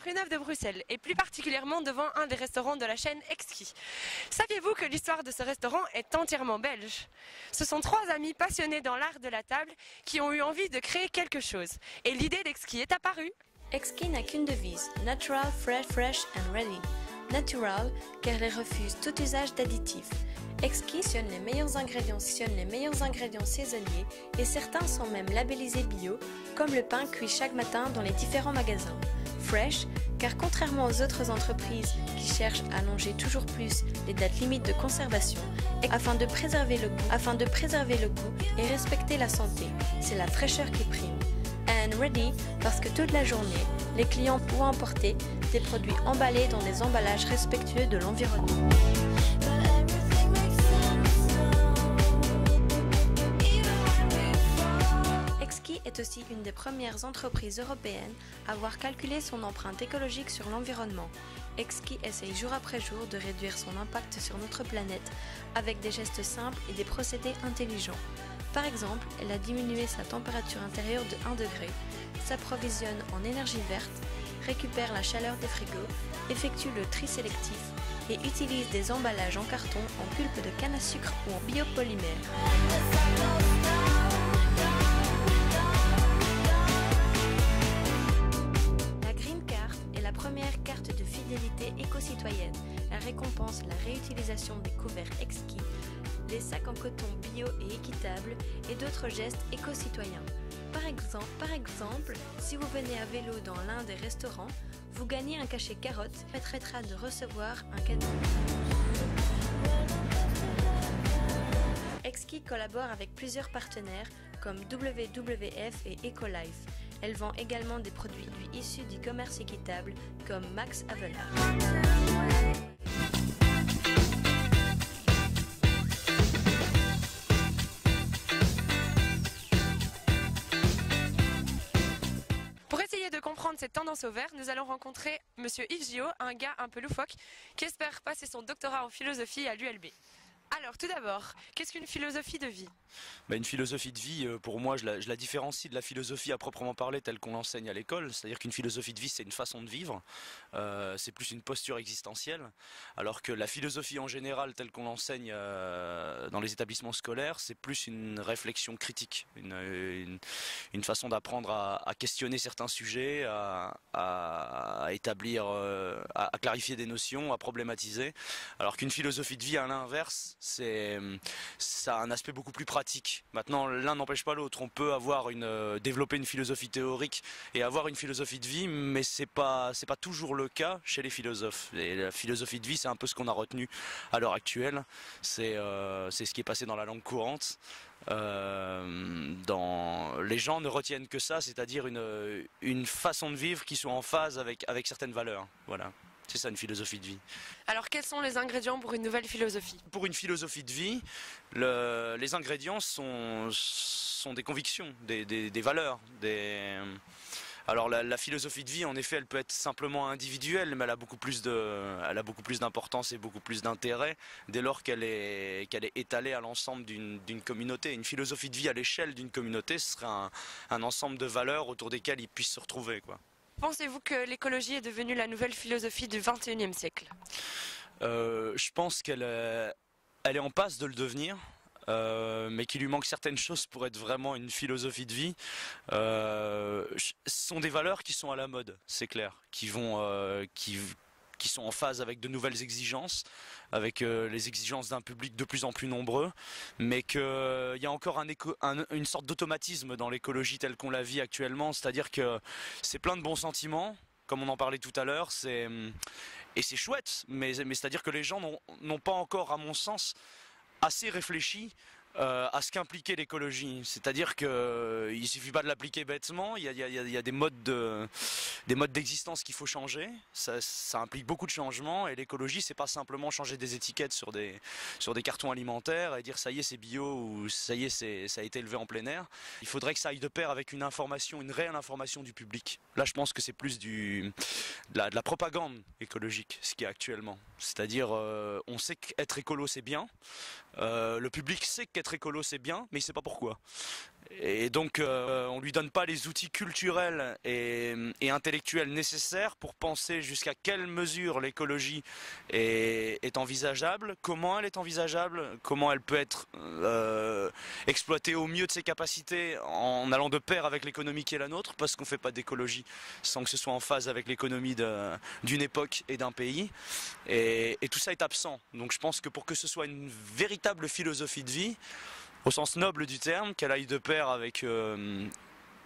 rue Neuve de Bruxelles et plus particulièrement devant un des restaurants de la chaîne Exquis. Saviez-vous que l'histoire de ce restaurant est entièrement belge? Ce sont trois amis passionnés dans l'art de la table qui ont eu envie de créer quelque chose et l'idée d'Exquis est apparue. Exquis n'a qu'une devise, Natural, Fresh and Ready. Natural, car elle refuse tout usage d'additifs. Exquis sillonne les meilleurs ingrédients saisonniers et certains sont même labellisés bio, comme le pain cuit chaque matin dans les différents magasins. Fresh, car contrairement aux autres entreprises qui cherchent à allonger toujours plus les dates limites de conservation, afin de préserver le goût et respecter la santé, c'est la fraîcheur qui prime. And ready, parce que toute la journée, les clients pourront emporter des produits emballés dans des emballages respectueux de l'environnement. Exquis est aussi une des premières entreprises européennes à avoir calculé son empreinte écologique sur l'environnement. Exquis essaye jour après jour de réduire son impact sur notre planète avec des gestes simples et des procédés intelligents. Par exemple, elle a diminué sa température intérieure de 1 degré, s'approvisionne en énergie verte, récupère la chaleur des frigos, effectue le tri sélectif et utilise des emballages en carton, en pulpe de canne à sucre ou en biopolymère. La Green Card est la première carte de fidélité éco-citoyenne. Elle récompense la réutilisation des couverts Exquis, les sacs en coton bio et équitable et d'autres gestes éco-citoyens. Par exemple, si vous venez à vélo dans l'un des restaurants, vous gagnez un cachet carotte qui permettra de recevoir un cadeau. Exquis collabore avec plusieurs partenaires comme WWF et Ecolife. Elle vend également des produits issus du commerce équitable comme Max Havelaar. Cette tendance au vert, nous allons rencontrer Monsieur Yves Gio, un gars un peu loufoque qui espère passer son doctorat en philosophie à l'ULB. Alors tout d'abord, qu'est-ce qu'une philosophie de vie? Une philosophie de vie, pour moi, je la différencie de la philosophie à proprement parler telle qu'on l'enseigne à l'école. C'est-à-dire qu'une philosophie de vie, c'est une façon de vivre, c'est plus une posture existentielle, alors que la philosophie en général telle qu'on l'enseigne dans les établissements scolaires, c'est plus une réflexion critique, une façon d'apprendre à questionner certains sujets, à établir, à clarifier des notions, à problématiser, alors qu'une philosophie de vie, à l'inverse, ça a un aspect beaucoup plus pratique. Maintenant, l'un n'empêche pas l'autre. On peut développer une philosophie théorique et avoir une philosophie de vie, mais c'est pas toujours le cas chez les philosophes. Et la philosophie de vie, c'est un peu ce qu'on a retenu à l'heure actuelle. C'est ce qui est passé dans la langue courante. Les gens ne retiennent que ça, c'est-à-dire une façon de vivre qui soit en phase avec certaines valeurs. Voilà. C'est ça une philosophie de vie. Alors quels sont les ingrédients pour une nouvelle philosophie? Pour une philosophie de vie, les ingrédients sont des convictions, des valeurs. Alors la philosophie de vie, en effet, elle peut être simplement individuelle, mais elle a beaucoup plus d'importance et beaucoup plus d'intérêt dès lors qu'elle est étalée à l'ensemble d'une communauté. Une philosophie de vie à l'échelle d'une communauté, ce serait un ensemble de valeurs autour desquelles ils puissent se retrouver, quoi. Pensez-vous que l'écologie est devenue la nouvelle philosophie du XXIe siècle? Je pense qu'elle est en passe de le devenir, mais qu'il lui manque certaines choses pour être vraiment une philosophie de vie. Ce sont des valeurs qui sont à la mode, c'est clair, qui sont en phase avec de nouvelles exigences, avec les exigences d'un public de plus en plus nombreux, mais qu'il y a encore une sorte d'automatisme dans l'écologie telle qu'on la vit actuellement, c'est-à-dire que c'est plein de bons sentiments, comme on en parlait tout à l'heure, et c'est chouette, mais c'est-à-dire que les gens n'ont pas encore, à mon sens, assez réfléchi à ce qu'impliquait l'écologie. C'est-à-dire qu'il ne suffit pas de l'appliquer bêtement, il y a des modes d'existence qu'il faut changer, ça implique beaucoup de changements, et l'écologie, c'est pas simplement changer des étiquettes sur des cartons alimentaires et dire ça y est c'est bio ou ça y est ça a été élevé en plein air. Il faudrait que ça aille de pair avec une réelle information du public. Là je pense que c'est plus de la propagande écologique, ce qui est actuellement. C'est-à-dire on sait qu'être écolo c'est bien, le public sait qu'être être écolo c'est bien, mais il sait pas pourquoi. Et donc on lui donne pas les outils culturels et intellectuels nécessaires pour penser jusqu'à quelle mesure l'écologie est envisageable, comment elle est envisageable, comment elle peut être exploitée au mieux de ses capacités en allant de pair avec l'économie qui est la nôtre, parce qu'on fait pas d'écologie sans que ce soit en phase avec l'économie d'une époque et d'un pays. Et tout ça est absent. Donc je pense que pour que ce soit une véritable philosophie de vie, au sens noble du terme, qu'elle aille de pair avec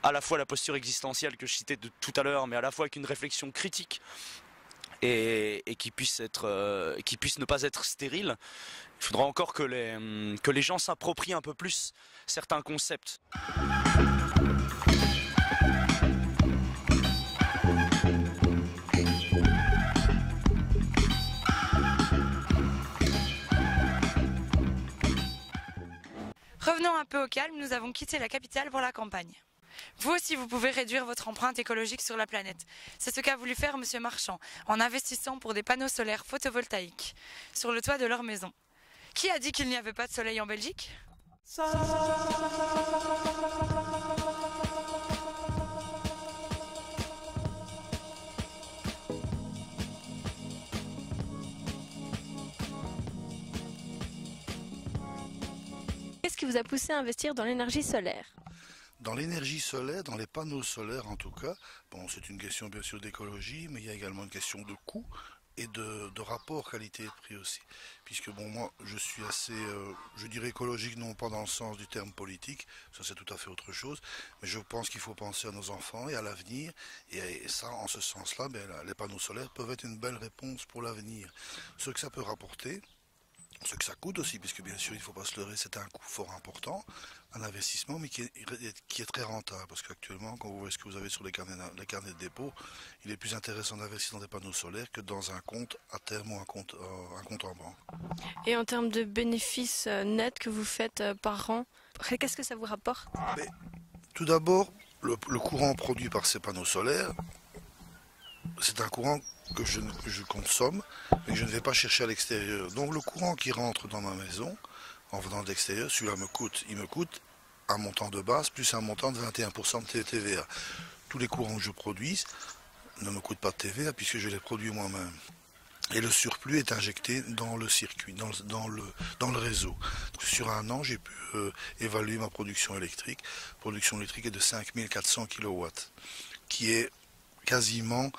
à la fois la posture existentielle que je citais tout à l'heure, mais à la fois avec une réflexion critique et qui puisse ne pas être stérile. Il faudra encore que les gens s'approprient un peu plus certains concepts. Revenons un peu au calme, nous avons quitté la capitale pour la campagne. Vous aussi, vous pouvez réduire votre empreinte écologique sur la planète. C'est ce qu'a voulu faire M. Marchand en investissant pour des panneaux solaires photovoltaïques sur le toit de leur maison. Qui a dit qu'il n'y avait pas de soleil en Belgique ? Qu'est-ce qui vous a poussé à investir dans l'énergie solaire ? Dans l'énergie solaire, dans les panneaux solaires en tout cas, bon, c'est une question bien sûr d'écologie, mais il y a également une question de coût et de rapport qualité-prix aussi. Puisque bon, moi je suis assez, je dirais écologique, non pas dans le sens du terme politique, ça c'est tout à fait autre chose, mais je pense qu'il faut penser à nos enfants et à l'avenir, et ça, en ce sens-là, ben, les panneaux solaires peuvent être une belle réponse pour l'avenir. Ce que ça peut rapporter, ce que ça coûte aussi, puisque bien sûr il ne faut pas se leurrer, c'est un coût fort important, un investissement, mais qui est très rentable, parce qu'actuellement, quand vous voyez ce que vous avez sur les carnets de dépôt, il est plus intéressant d'investir dans des panneaux solaires que dans un compte à terme ou un compte en banque. Et en termes de bénéfices nets que vous faites par an, qu'est-ce que ça vous rapporte ? Mais, tout d'abord, le courant produit par ces panneaux solaires, c'est un courant que je consomme, mais que je ne vais pas chercher à l'extérieur. Donc le courant qui rentre dans ma maison, en venant de l'extérieur, celui-là il me coûte un montant de base plus un montant de 21% de TVA. Tous les courants que je produise ne me coûtent pas de TVA puisque je les produis moi-même. Et le surplus est injecté dans le circuit, dans le réseau. Donc, sur un an, j'ai pu évaluer ma production électrique. La production électrique est de 5400 kW, qui est quasiment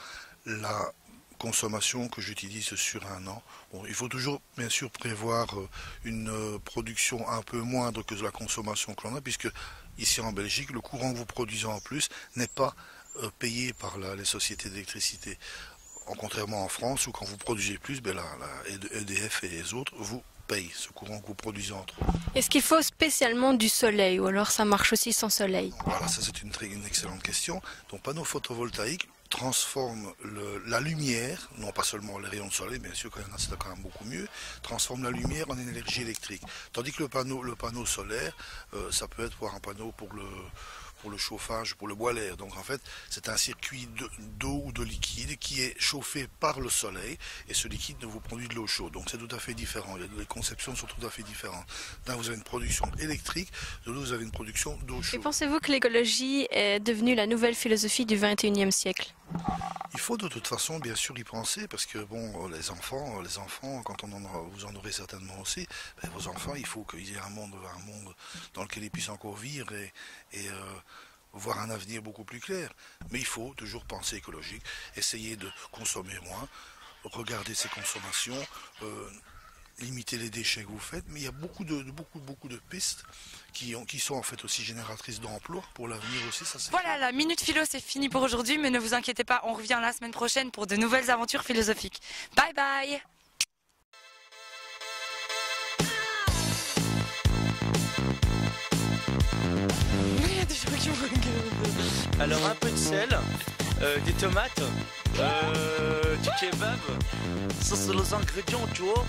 la consommation que j'utilise sur un an. Bon, il faut toujours bien sûr prévoir une production un peu moindre que la consommation que l'on a, puisque ici en Belgique, le courant que vous produisez en plus n'est pas payé par les sociétés d'électricité. Contrairement en France, où quand vous produisez plus, ben la EDF et les autres vous payent ce courant que vous produisez entre eux. Est-ce qu'il faut spécialement du soleil, ou alors ça marche aussi sans soleil ? Voilà, ça c'est une excellente question. Donc panneau photovoltaïque transforme la lumière, non pas seulement les rayons de soleil, bien sûr, c'est quand même beaucoup mieux, transforme la lumière en énergie électrique. Tandis que le panneau solaire, ça peut être un panneau pour le chauffage, pour le boiler. Donc en fait, c'est un circuit d'eau ou de liquide qui est chauffé par le soleil et ce liquide vous produit de l'eau chaude. Donc c'est tout à fait différent. Les conceptions sont tout à fait différentes. D'un, vous avez une production électrique, de l'autre, vous avez une production d'eau chaude. Et pensez-vous que l'écologie est devenue la nouvelle philosophie du XXIe siècle ? Il faut de toute façon bien sûr y penser parce que bon, les enfants, quand vous en aurez certainement aussi, ben, vos enfants, il faut qu'ils aient un monde dans lequel ils puissent encore vivre et voir un avenir beaucoup plus clair. Mais il faut toujours penser écologique, essayer de consommer moins, regarder ses consommations, limiter les déchets que vous faites, mais il y a beaucoup de pistes qui sont en fait aussi génératrices d'emplois pour l'avenir aussi. Ça, voilà, la Minute Philo c'est fini pour aujourd'hui, mais ne vous inquiétez pas, on revient la semaine prochaine pour de nouvelles aventures philosophiques. Bye bye. Alors un peu de sel, des tomates, du kebab, ça c'est les ingrédients, tu vois.